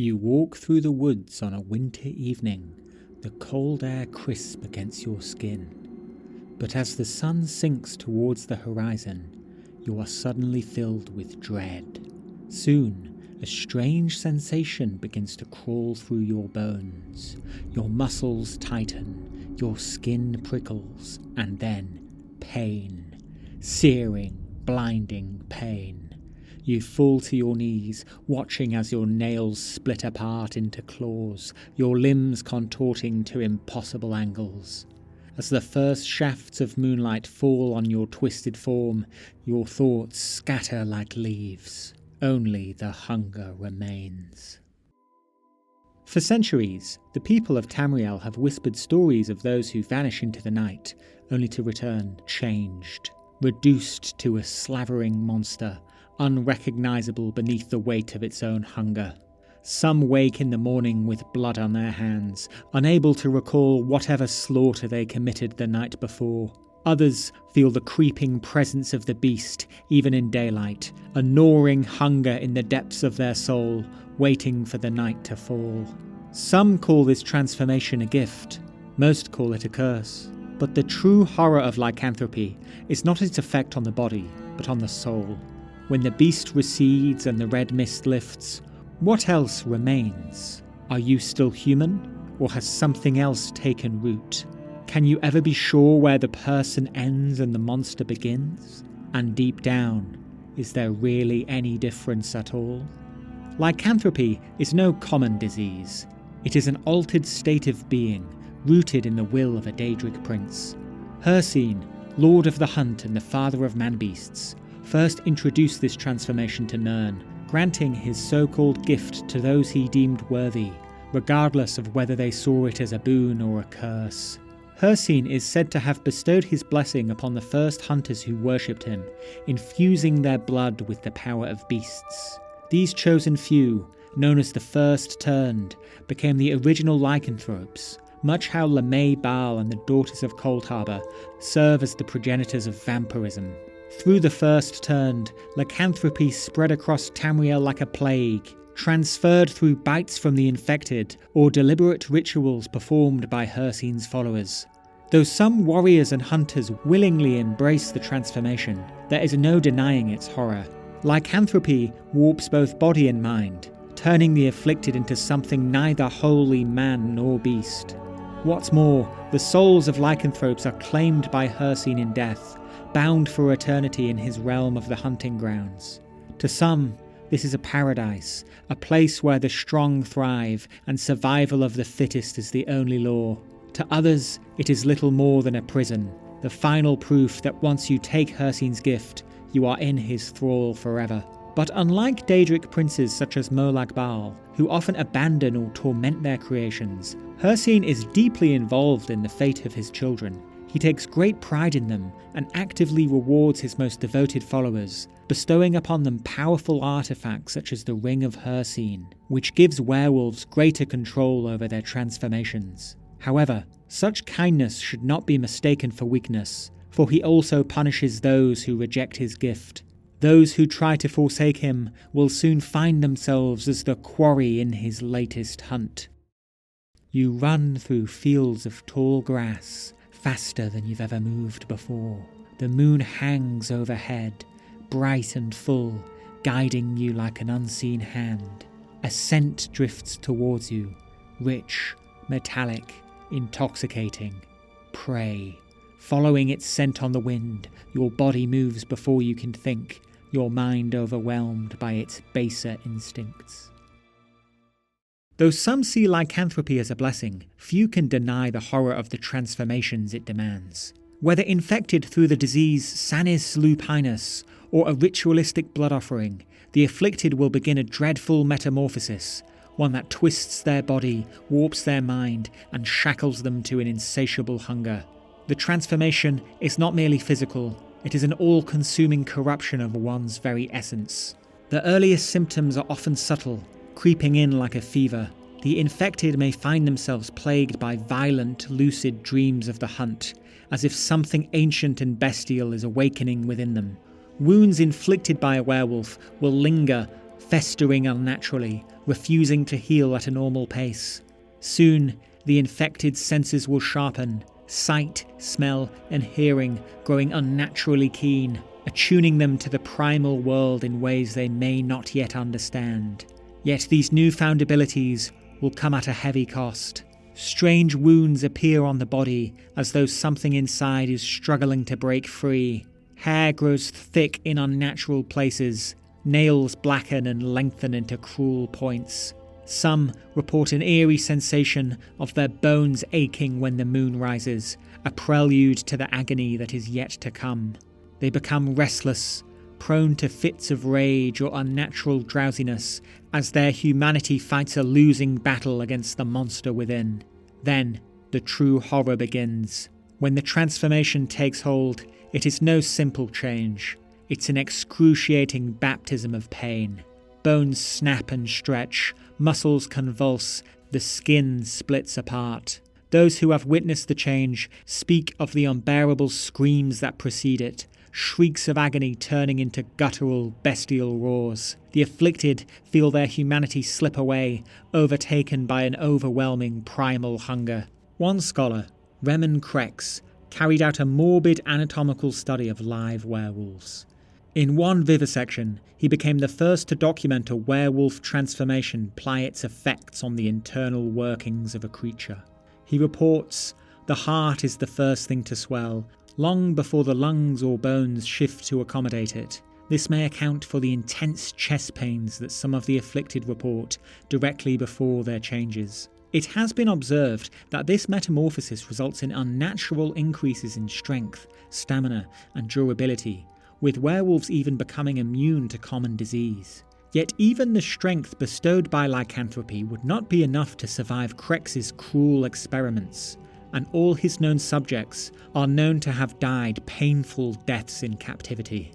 You walk through the woods on a winter evening, the cold air crisp against your skin. But as the sun sinks towards the horizon, you are suddenly filled with dread. Soon, a strange sensation begins to crawl through your bones. Your muscles tighten, your skin prickles, and then pain. Searing, blinding pain. You fall to your knees, watching as your nails split apart into claws, your limbs contorting to impossible angles. As the first shafts of moonlight fall on your twisted form, your thoughts scatter like leaves. Only the hunger remains. For centuries, the people of Tamriel have whispered stories of those who vanish into the night, only to return changed, reduced to a slavering monster, unrecognizable beneath the weight of its own hunger. Some wake in the morning with blood on their hands, unable to recall whatever slaughter they committed the night before. Others feel the creeping presence of the beast, even in daylight, a gnawing hunger in the depths of their soul, waiting for the night to fall. Some call this transformation a gift, most call it a curse. But the true horror of lycanthropy is not its effect on the body, but on the soul. When the beast recedes and the red mist lifts, what else remains? Are you still human, or has something else taken root? Can you ever be sure where the person ends and the monster begins? And deep down, is there really any difference at all? Lycanthropy is no common disease. It is an altered state of being, rooted in the will of a Daedric Prince. Hircine, Lord of the Hunt and the father of man-beasts, first introduced this transformation to Nirn, granting his so-called gift to those he deemed worthy, regardless of whether they saw it as a boon or a curse. Hircine is said to have bestowed his blessing upon the first hunters who worshipped him, infusing their blood with the power of beasts. These chosen few, known as the First Turned, became the original lycanthropes, much how LeMay Baal and the Daughters of Coldharbour serve as the progenitors of vampirism. Through the First Turned, lycanthropy spread across Tamriel like a plague, transferred through bites from the infected or deliberate rituals performed by Hircine's followers. Though some warriors and hunters willingly embrace the transformation, there is no denying its horror. Lycanthropy warps both body and mind, turning the afflicted into something neither wholly man nor beast. What's more, the souls of lycanthropes are claimed by Hircine in death, bound for eternity in his realm of the hunting grounds. To some, this is a paradise, a place where the strong thrive and survival of the fittest is the only law. To others, it is little more than a prison, the final proof that once you take Hircine's gift, you are in his thrall forever. But unlike Daedric princes such as Molag Bal, who often abandon or torment their creations, Hircine is deeply involved in the fate of his children. He takes great pride in them and actively rewards his most devoted followers, bestowing upon them powerful artifacts such as the Ring of Hircine, which gives werewolves greater control over their transformations. However, such kindness should not be mistaken for weakness, for he also punishes those who reject his gift. Those who try to forsake him will soon find themselves as the quarry in his latest hunt. You run through fields of tall grass, faster than you've ever moved before. The moon hangs overhead, bright and full, guiding you like an unseen hand. A scent drifts towards you, rich, metallic, intoxicating. Prey. Following its scent on the wind, your body moves before you can think, your mind overwhelmed by its baser instincts. Though some see lycanthropy as a blessing, few can deny the horror of the transformations it demands. Whether infected through the disease Sanis lupinus or a ritualistic blood offering, the afflicted will begin a dreadful metamorphosis, one that twists their body, warps their mind, and shackles them to an insatiable hunger. The transformation is not merely physical, it is an all-consuming corruption of one's very essence. The earliest symptoms are often subtle, creeping in like a fever. The infected may find themselves plagued by violent, lucid dreams of the hunt, as if something ancient and bestial is awakening within them. Wounds inflicted by a werewolf will linger, festering unnaturally, refusing to heal at a normal pace. Soon, the infected senses will sharpen, sight, smell, and hearing growing unnaturally keen, attuning them to the primal world in ways they may not yet understand. Yet these newfound abilities will come at a heavy cost. Strange wounds appear on the body as though something inside is struggling to break free. Hair grows thick in unnatural places. Nails blacken and lengthen into cruel points. Some report an eerie sensation of their bones aching when the moon rises, a prelude to the agony that is yet to come. They become restless, prone to fits of rage or unnatural drowsiness as their humanity fights a losing battle against the monster within. Then, the true horror begins. When the transformation takes hold, it is no simple change. It's an excruciating baptism of pain. Bones snap and stretch, muscles convulse, the skin splits apart. Those who have witnessed the change speak of the unbearable screams that precede it, shrieks of agony turning into guttural, bestial roars. The afflicted feel their humanity slip away, overtaken by an overwhelming primal hunger. One scholar, Remen Krex, carried out a morbid anatomical study of live werewolves. In one vivisection, he became the first to document a werewolf transformation ply its effects on the internal workings of a creature. He reports, the heart is the first thing to swell, long before the lungs or bones shift to accommodate it. This may account for the intense chest pains that some of the afflicted report directly before their changes. It has been observed that this metamorphosis results in unnatural increases in strength, stamina, and durability, with werewolves even becoming immune to common disease. Yet even the strength bestowed by lycanthropy would not be enough to survive Krex's cruel experiments, and all his known subjects are known to have died painful deaths in captivity.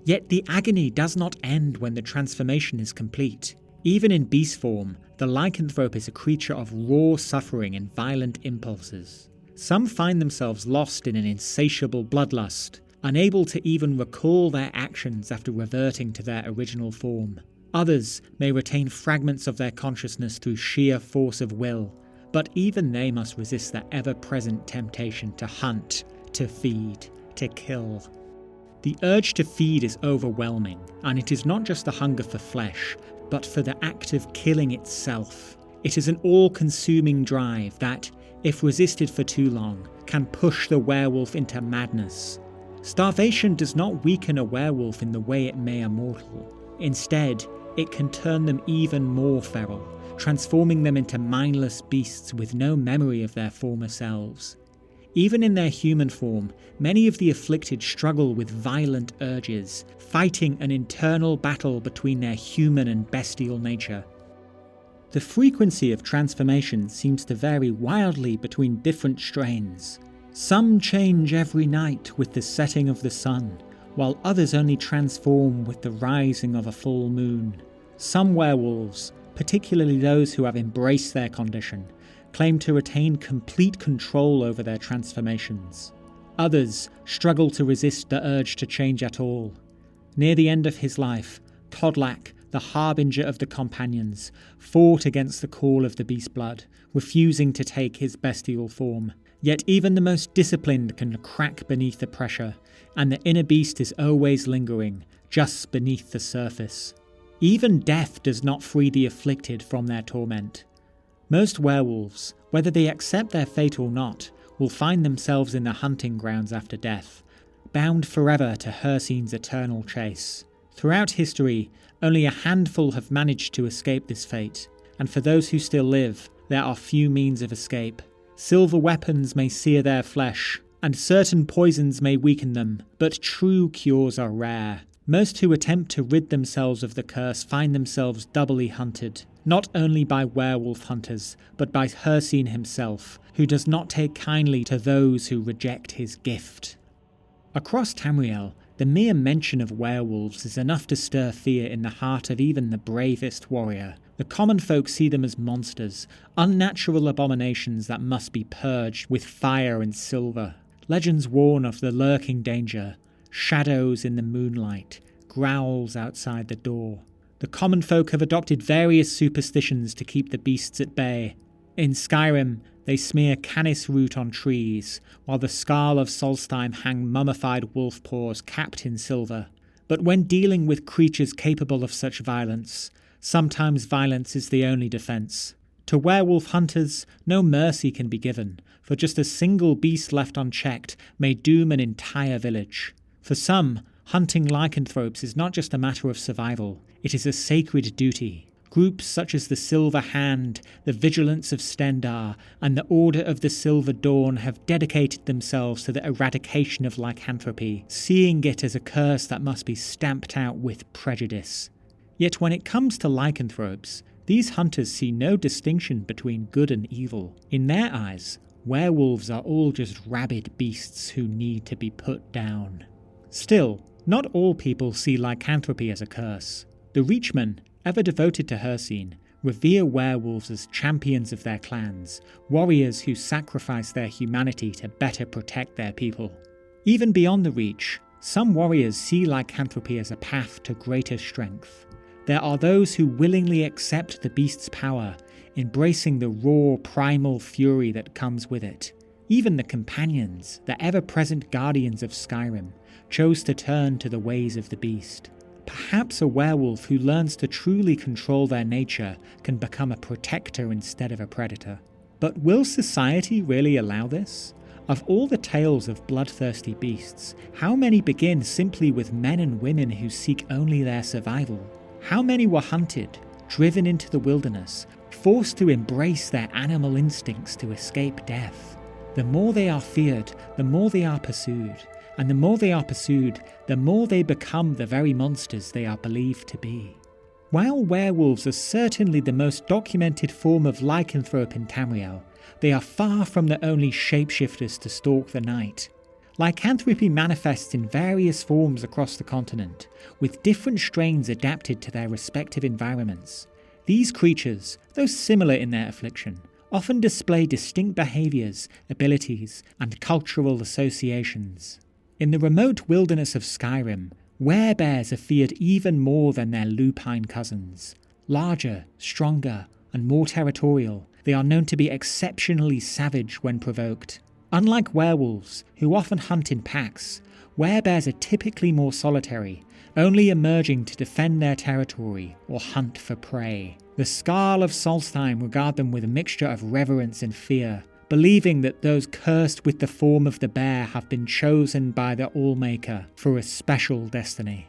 Yet the agony does not end when the transformation is complete. Even in beast form, the lycanthrope is a creature of raw suffering and violent impulses. Some find themselves lost in an insatiable bloodlust, unable to even recall their actions after reverting to their original form. Others may retain fragments of their consciousness through sheer force of will, but even they must resist the ever-present temptation to hunt, to feed, to kill. The urge to feed is overwhelming, and it is not just the hunger for flesh, but for the act of killing itself. It is an all-consuming drive that, if resisted for too long, can push the werewolf into madness. Starvation does not weaken a werewolf in the way it may a mortal. Instead, it can turn them even more feral, transforming them into mindless beasts with no memory of their former selves. Even in their human form, many of the afflicted struggle with violent urges, fighting an internal battle between their human and bestial nature. The frequency of transformation seems to vary wildly between different strains. Some change every night with the setting of the sun, while others only transform with the rising of a full moon. Some werewolves, particularly those who have embraced their condition, claim to retain complete control over their transformations. Others struggle to resist the urge to change at all. Near the end of his life, Todlak, the harbinger of the companions, fought against the call of the beast blood, refusing to take his bestial form. Yet even the most disciplined can crack beneath the pressure, and the inner beast is always lingering, just beneath the surface. Even death does not free the afflicted from their torment. Most werewolves, whether they accept their fate or not, will find themselves in the hunting grounds after death, bound forever to Hircine's eternal chase. Throughout history, only a handful have managed to escape this fate, and for those who still live, there are few means of escape. Silver weapons may sear their flesh, and certain poisons may weaken them, but true cures are rare. Most who attempt to rid themselves of the curse find themselves doubly hunted, not only by werewolf hunters, but by Hircine himself, who does not take kindly to those who reject his gift. Across Tamriel, the mere mention of werewolves is enough to stir fear in the heart of even the bravest warrior. The common folk see them as monsters, unnatural abominations that must be purged with fire and silver. Legends warn of the lurking danger, shadows in the moonlight, growls outside the door. The common folk have adopted various superstitions to keep the beasts at bay. In Skyrim, they smear canis root on trees, while the Skull of Solstheim hang mummified wolf paws capped in silver. But when dealing with creatures capable of such violence, sometimes violence is the only defence. To werewolf hunters, no mercy can be given, for just a single beast left unchecked may doom an entire village. For some, hunting lycanthropes is not just a matter of survival, it is a sacred duty. Groups such as the Silver Hand, the Vigilance of Stendar, and the Order of the Silver Dawn have dedicated themselves to the eradication of lycanthropy, seeing it as a curse that must be stamped out with prejudice. Yet when it comes to lycanthropes, these hunters see no distinction between good and evil. In their eyes, werewolves are all just rabid beasts who need to be put down. Still, not all people see lycanthropy as a curse. The Reachmen, ever devoted to Hircine, revere werewolves as champions of their clans, warriors who sacrifice their humanity to better protect their people. Even beyond the Reach, some warriors see lycanthropy as a path to greater strength. There are those who willingly accept the beast's power, embracing the raw, primal fury that comes with it. Even the companions, the ever-present guardians of Skyrim, chose to turn to the ways of the beast. Perhaps a werewolf who learns to truly control their nature can become a protector instead of a predator. But will society really allow this? Of all the tales of bloodthirsty beasts, how many begin simply with men and women who seek only their survival? How many were hunted, driven into the wilderness, forced to embrace their animal instincts to escape death? The more they are feared, the more they are pursued. And the more they are pursued, the more they become the very monsters they are believed to be. While werewolves are certainly the most documented form of lycanthrope in Tamriel, they are far from the only shapeshifters to stalk the night. Lycanthropy manifests in various forms across the continent, with different strains adapted to their respective environments. These creatures, though similar in their affliction, often display distinct behaviours, abilities, and cultural associations. In the remote wilderness of Skyrim, werebears are feared even more than their lupine cousins. Larger, stronger, and more territorial, they are known to be exceptionally savage when provoked. Unlike werewolves, who often hunt in packs, werebears are typically more solitary, only emerging to defend their territory or hunt for prey. The Skull of Solstheim regard them with a mixture of reverence and fear, believing that those cursed with the form of the bear have been chosen by the Allmaker for a special destiny.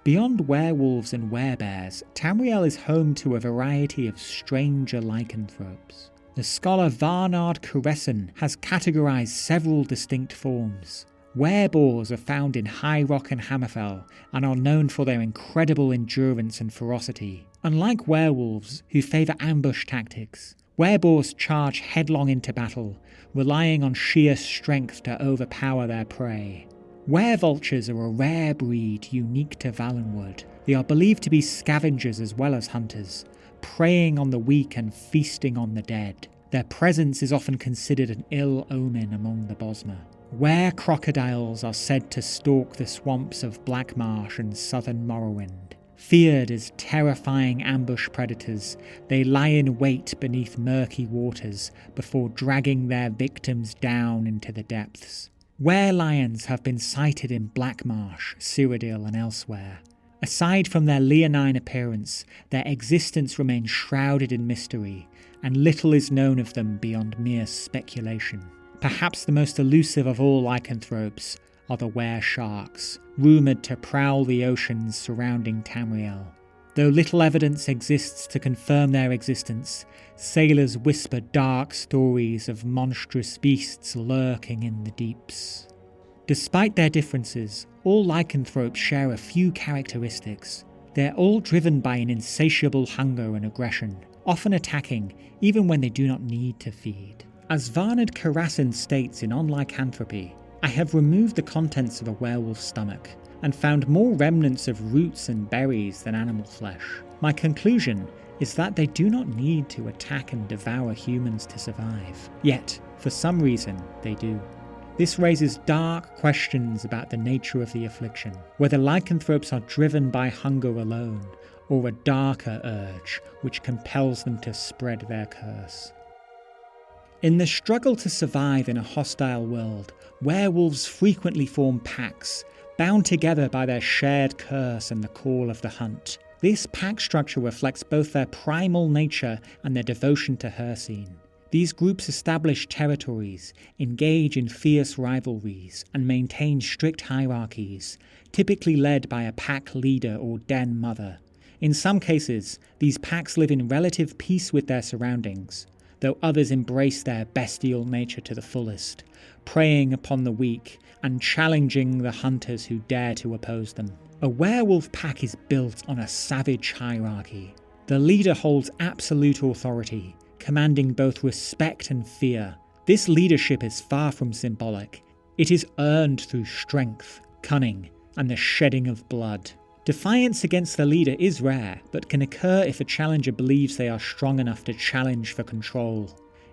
Beyond werewolves and werebears, Tamriel is home to a variety of stranger lycanthropes. The scholar Varnard Kuresson has categorized several distinct forms. Wereboars are found in High Rock and Hammerfell and are known for their incredible endurance and ferocity. Unlike werewolves, who favour ambush tactics, wereboars charge headlong into battle, relying on sheer strength to overpower their prey. Werevultures are a rare breed unique to Valenwood. They are believed to be scavengers as well as hunters, preying on the weak and feasting on the dead. Their presence is often considered an ill omen among the Bosmer. Were crocodiles are said to stalk the swamps of Blackmarsh and southern Morrowind. Feared as terrifying ambush predators, they lie in wait beneath murky waters before dragging their victims down into the depths. Were-lions have been sighted in Blackmarsh, Cyrodiil, and elsewhere. Aside from their leonine appearance, their existence remains shrouded in mystery, and little is known of them beyond mere speculation. Perhaps the most elusive of all lycanthropes are the were-sharks, rumoured to prowl the oceans surrounding Tamriel. Though little evidence exists to confirm their existence, sailors whisper dark stories of monstrous beasts lurking in the deeps. Despite their differences, all lycanthropes share a few characteristics. They're all driven by an insatiable hunger and aggression, often attacking even when they do not need to feed. As Varnard Kuresson states in On Lycanthropy, I have removed the contents of a werewolf's stomach and found more remnants of roots and berries than animal flesh. My conclusion is that they do not need to attack and devour humans to survive. Yet, for some reason, they do. This raises dark questions about the nature of the affliction, whether lycanthropes are driven by hunger alone, or a darker urge which compels them to spread their curse. In the struggle to survive in a hostile world, werewolves frequently form packs, bound together by their shared curse and the call of the hunt. This pack structure reflects both their primal nature and their devotion to Hircine. These groups establish territories, engage in fierce rivalries, and maintain strict hierarchies, typically led by a pack leader or den mother. In some cases, these packs live in relative peace with their surroundings, though others embrace their bestial nature to the fullest, preying upon the weak and challenging the hunters who dare to oppose them. A werewolf pack is built on a savage hierarchy. The leader holds absolute authority, commanding both respect and fear. This leadership is far from symbolic. It is earned through strength, cunning, and the shedding of blood. Defiance against the leader is rare, but can occur if a challenger believes they are strong enough to challenge for control.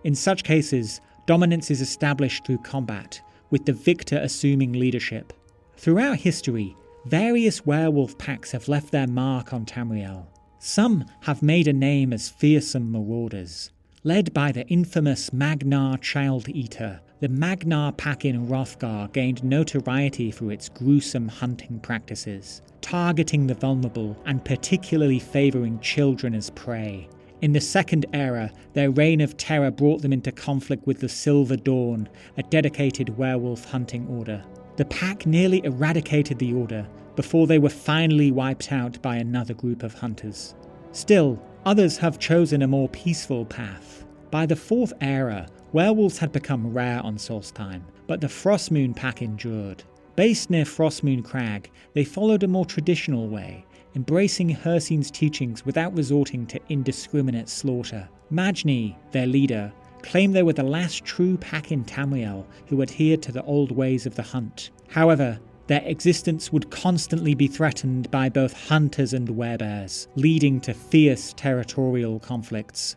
In such cases, dominance is established through combat, with the victor assuming leadership. Throughout history, various werewolf packs have left their mark on Tamriel. Some have made a name as fearsome marauders. Led by the infamous Magnar Child Eater, the Magnar pack in Hrothgar gained notoriety for its gruesome hunting practices, targeting the vulnerable and particularly favouring children as prey. In the Second Era, their reign of terror brought them into conflict with the Silver Dawn, a dedicated werewolf hunting order. The pack nearly eradicated the order before they were finally wiped out by another group of hunters. Still, others have chosen a more peaceful path. By the Fourth Era, werewolves had become rare on Solstheim, but the Frostmoon pack endured. Based near Frostmoon Crag, they followed a more traditional way, embracing Hircine's teachings without resorting to indiscriminate slaughter. Magni, their leader, claimed they were the last true pack in Tamriel who adhered to the old ways of the hunt. However, their existence would constantly be threatened by both hunters and werebears, leading to fierce territorial conflicts.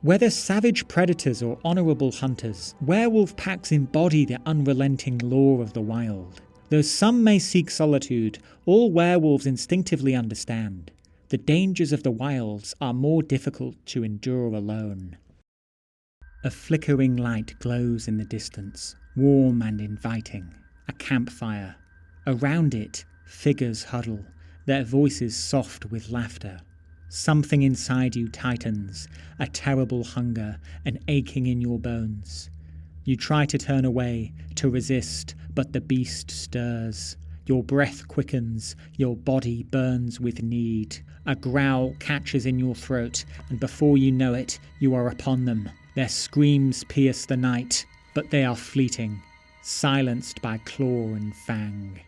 Whether savage predators or honourable hunters, werewolf packs embody the unrelenting law of the wild. Though some may seek solitude, all werewolves instinctively understand the dangers of the wilds are more difficult to endure alone. A flickering light glows in the distance, warm and inviting. A campfire. Around it, figures huddle, their voices soft with laughter. Something inside you tightens, a terrible hunger, an aching in your bones. You try to turn away, to resist, but the beast stirs. Your breath quickens, your body burns with need. A growl catches in your throat, and before you know it, you are upon them. Their screams pierce the night, but they are fleeting, silenced by claw and fang.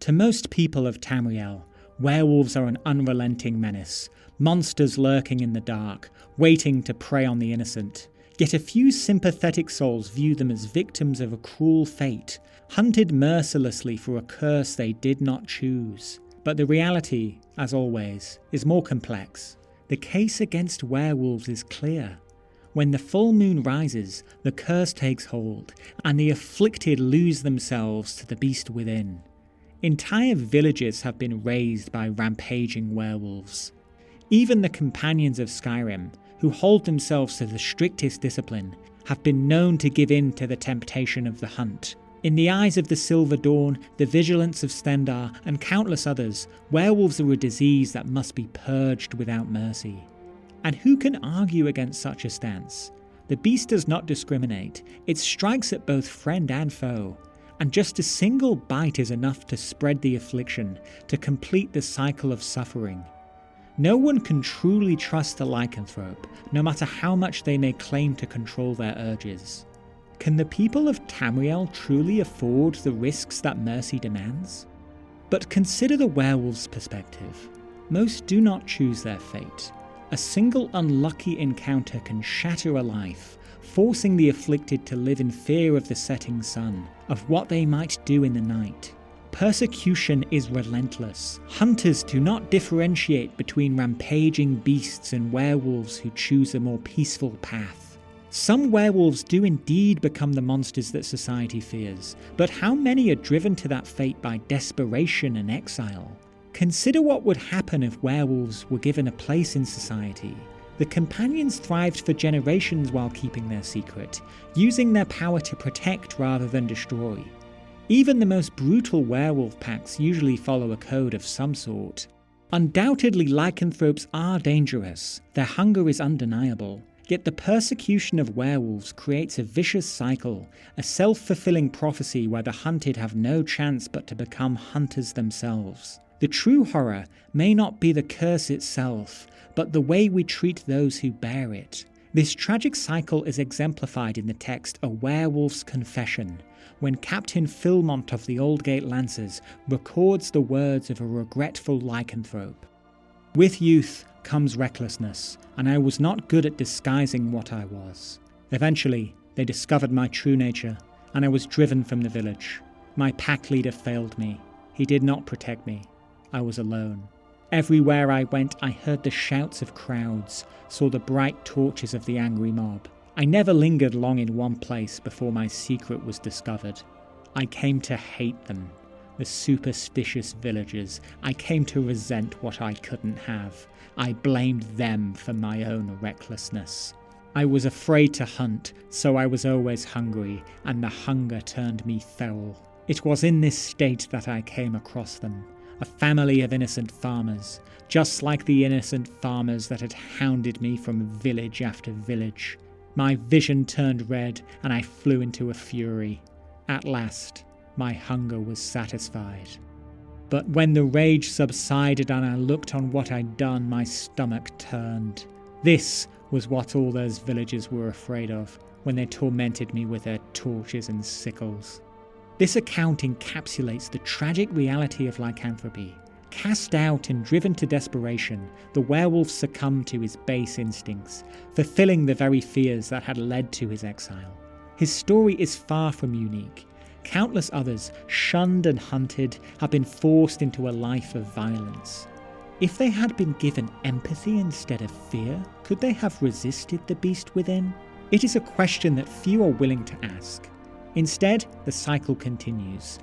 To most people of Tamriel, werewolves are an unrelenting menace, monsters lurking in the dark, waiting to prey on the innocent. Yet a few sympathetic souls view them as victims of a cruel fate, hunted mercilessly for a curse they did not choose. But the reality, as always, is more complex. The case against werewolves is clear. When the full moon rises, the curse takes hold, and the afflicted lose themselves to the beast within. Entire villages have been razed by rampaging werewolves. Even the companions of Skyrim, who hold themselves to the strictest discipline, have been known to give in to the temptation of the hunt. In the eyes of the Silver Dawn, the vigilance of Stendarr, and countless others, werewolves are a disease that must be purged without mercy. And who can argue against such a stance? The beast does not discriminate. It strikes at both friend and foe. And just a single bite is enough to spread the affliction, to complete the cycle of suffering. No one can truly trust the lycanthrope, no matter how much they may claim to control their urges. Can the people of Tamriel truly afford the risks that mercy demands? But consider the werewolf's perspective. Most do not choose their fate. A single unlucky encounter can shatter a life, forcing the afflicted to live in fear of the setting sun, of what they might do in the night. Persecution is relentless. Hunters do not differentiate between rampaging beasts and werewolves who choose a more peaceful path. Some werewolves do indeed become the monsters that society fears, but how many are driven to that fate by desperation and exile? Consider what would happen if werewolves were given a place in society. The companions thrived for generations while keeping their secret, using their power to protect rather than destroy. Even the most brutal werewolf packs usually follow a code of some sort. Undoubtedly, lycanthropes are dangerous. Their hunger is undeniable. Yet the persecution of werewolves creates a vicious cycle, a self-fulfilling prophecy where the hunted have no chance but to become hunters themselves. The true horror may not be the curse itself, but the way we treat those who bear it. This tragic cycle is exemplified in the text A Werewolf's Confession, when Captain Philmont of the Aldgate Lancers records the words of a regretful lycanthrope. With youth comes recklessness, and I was not good at disguising what I was. Eventually, they discovered my true nature, and I was driven from the village. My pack leader failed me. He did not protect me. I was alone. Everywhere I went, I heard the shouts of crowds, saw the bright torches of the angry mob. I never lingered long in one place before my secret was discovered. I came to hate them, the superstitious villagers. I came to resent what I couldn't have. I blamed them for my own recklessness. I was afraid to hunt, so I was always hungry, and the hunger turned me feral. It was in this state that I came across them, a family of innocent farmers, just like the innocent farmers that had hounded me from village after village. My vision turned red, and I flew into a fury. At last, my hunger was satisfied. But when the rage subsided and I looked on what I'd done, my stomach turned. This was what all those villagers were afraid of when they tormented me with their torches and sickles. This account encapsulates the tragic reality of lycanthropy. Cast out and driven to desperation, the werewolf succumbed to his base instincts, fulfilling the very fears that had led to his exile. His story is far from unique. Countless others, shunned and hunted, have been forced into a life of violence. If they had been given empathy instead of fear, could they have resisted the beast within? It is a question that few are willing to ask. Instead, the cycle continues.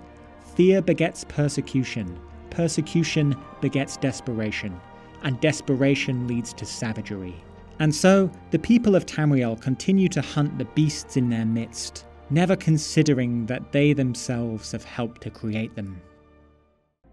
Fear begets persecution. Persecution begets desperation, and desperation leads to savagery. And so, the people of Tamriel continue to hunt the beasts in their midst, never considering that they themselves have helped to create them.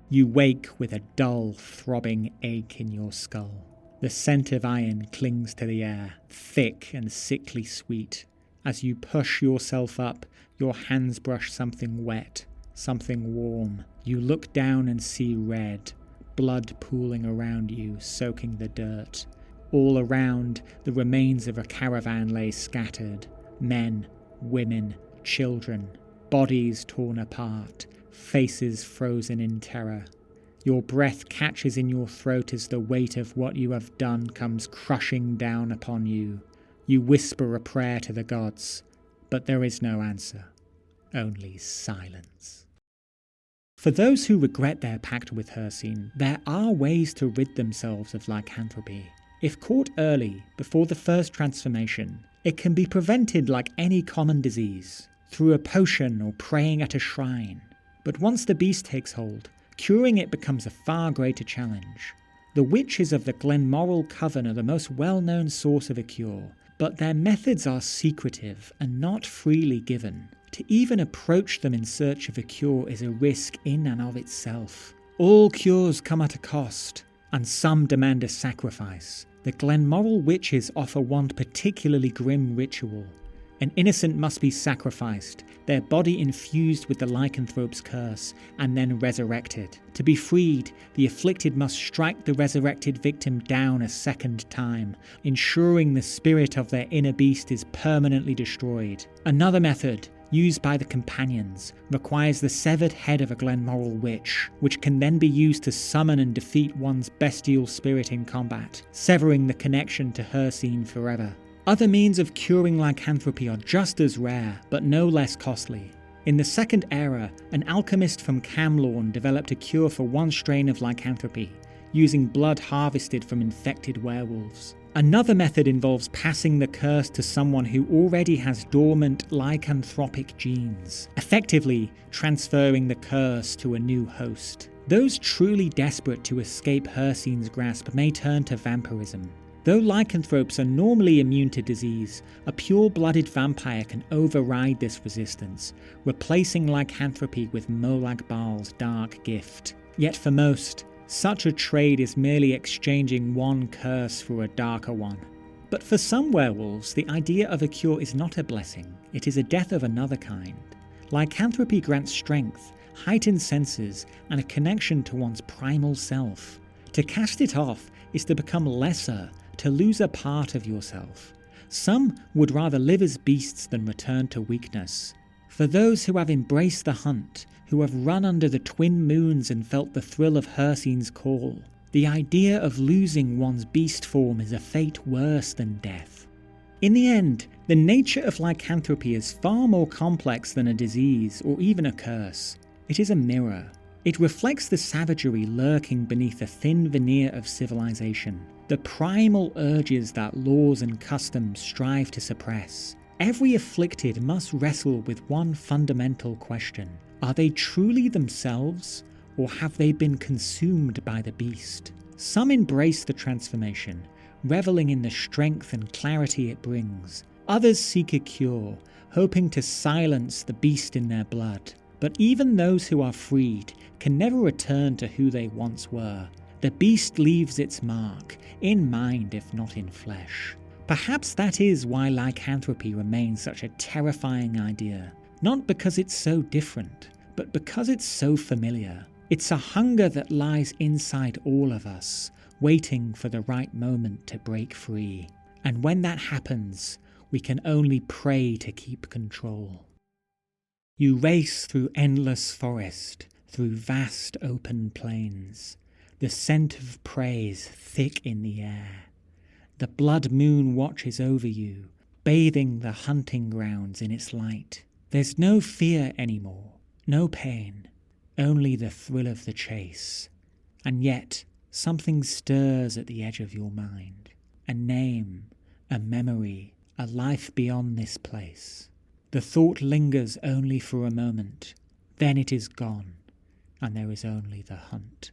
You wake with a dull, throbbing ache in your skull. The scent of iron clings to the air, thick and sickly sweet. As you push yourself up, your hands brush something wet, something warm. You look down and see red, blood pooling around you, soaking the dirt. All around, the remains of a caravan lay scattered. Men, women, children, bodies torn apart, faces frozen in terror. Your breath catches in your throat as the weight of what you have done comes crushing down upon you. You whisper a prayer to the gods, but there is no answer, only silence. For those who regret their pact with Hircine, there are ways to rid themselves of lycanthropy. If caught early, before the first transformation, it can be prevented like any common disease, through a potion or praying at a shrine. But once the beast takes hold, curing it becomes a far greater challenge. The witches of the Glenmoral Coven are the most well-known source of a cure, but their methods are secretive and not freely given. To even approach them in search of a cure is a risk in and of itself. All cures come at a cost, and some demand a sacrifice. The Glenmoral witches offer one particularly grim ritual. An innocent must be sacrificed, their body infused with the lycanthrope's curse, and then resurrected. To be freed, the afflicted must strike the resurrected victim down a second time, ensuring the spirit of their inner beast is permanently destroyed. Another method, used by the companions, requires the severed head of a Glenmoral witch, which can then be used to summon and defeat one's bestial spirit in combat, severing the connection to Hircine forever. Other means of curing lycanthropy are just as rare, but no less costly. In the Second Era, an alchemist from Camlorn developed a cure for one strain of lycanthropy, using blood harvested from infected werewolves. Another method involves passing the curse to someone who already has dormant lycanthropic genes, effectively transferring the curse to a new host. Those truly desperate to escape Hircine's grasp may turn to vampirism. Though lycanthropes are normally immune to disease, a pure-blooded vampire can override this resistance, replacing lycanthropy with Molag Bal's dark gift. Yet for most, such a trade is merely exchanging one curse for a darker one. But for some werewolves, the idea of a cure is not a blessing, it is a death of another kind. Lycanthropy grants strength, heightened senses, and a connection to one's primal self. To cast it off is to become lesser, to lose a part of yourself. Some would rather live as beasts than return to weakness. For those who have embraced the hunt, who have run under the twin moons and felt the thrill of Hircine's call, the idea of losing one's beast form is a fate worse than death. In the end, the nature of lycanthropy is far more complex than a disease or even a curse. It is a mirror. It reflects the savagery lurking beneath a thin veneer of civilization, the primal urges that laws and customs strive to suppress. Every afflicted must wrestle with one fundamental question. Are they truly themselves, or have they been consumed by the beast? Some embrace the transformation, reveling in the strength and clarity it brings. Others seek a cure, hoping to silence the beast in their blood. But even those who are freed can never return to who they once were. The beast leaves its mark, in mind if not in flesh. Perhaps that is why lycanthropy remains such a terrifying idea. Not because it's so different, but because it's so familiar. It's a hunger that lies inside all of us, waiting for the right moment to break free. And when that happens, we can only pray to keep control. You race through endless forest, through vast open plains. The scent of prey is thick in the air. The blood moon watches over you, bathing the hunting grounds in its light. There's no fear anymore, no pain, only the thrill of the chase. And yet, something stirs at the edge of your mind. A name, a memory, a life beyond this place. The thought lingers only for a moment, then it is gone, and there is only the hunt.